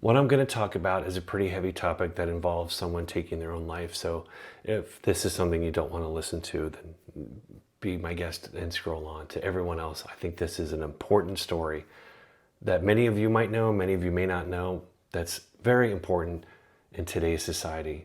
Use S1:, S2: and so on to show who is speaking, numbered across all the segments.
S1: What I'm going to talk about is a pretty heavy topic that involves someone taking their own life. So if this is something you don't want to listen to, then be my guest and scroll on. To everyone else, I think this is an important story that many of you might know, many of you may not know, that's very important in today's society,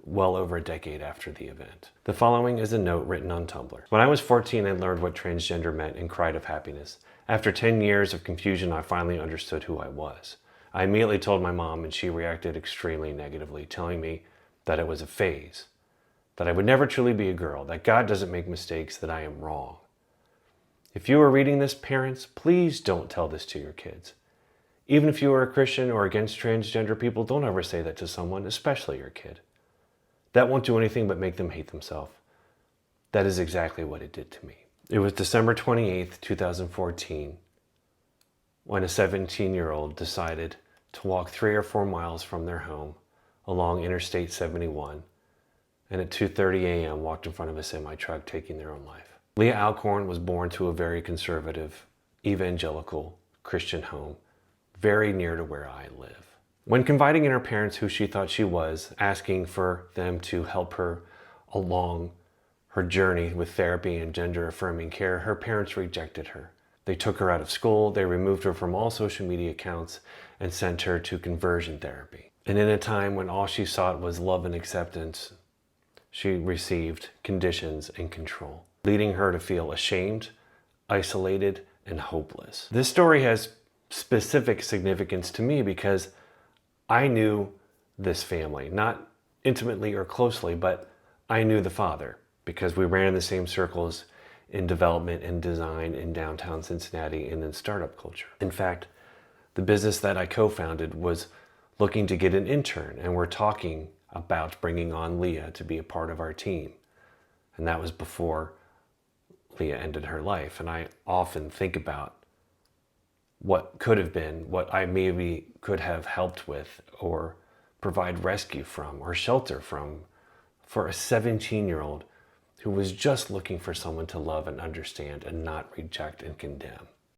S1: well over a decade after the event. The following is a note written on Tumblr. When I was 14, I learned what transgender meant and cried of happiness. After 10 years of confusion, I finally understood who I was. I immediately told my mom, and she reacted extremely negatively, telling me that it was a phase, that I would never truly be a girl, that God doesn't make mistakes, that I am wrong. If you are reading this, parents, please don't tell this to your kids. Even if you are a Christian or against transgender people, don't ever say that to someone, especially your kid. That won't do anything but make them hate themselves. That is exactly what it did to me. It was December 28th, 2014, when a 17-year-old decided to walk 3 or 4 miles from their home along Interstate 71, and at 2:30 a.m. walked in front of a semi-truck taking their own life. Leelah Alcorn was born to a very conservative, evangelical Christian home, very near to where I live. When confiding in her parents who she thought she was, asking for them to help her along her journey with therapy and gender-affirming care, her parents rejected her. They took her out of school, they removed her from all social media accounts, and sent her to conversion therapy. And in a time when all she sought was love and acceptance, she received conditions and control, leading her to feel ashamed, isolated, and hopeless. This story has specific significance to me because I knew this family, not intimately or closely, but I knew the father because we ran in the same circles in development and design in downtown Cincinnati and in startup culture. In fact, the business that I co-founded was looking to get an intern, and we're talking about bringing on Leelah to be a part of our team. And that was before Leelah ended her life. And I often think about what could have been, what I maybe could have helped with or provide rescue from or shelter from for a 17-year-old who was just looking for someone to love and understand and not reject and condemn.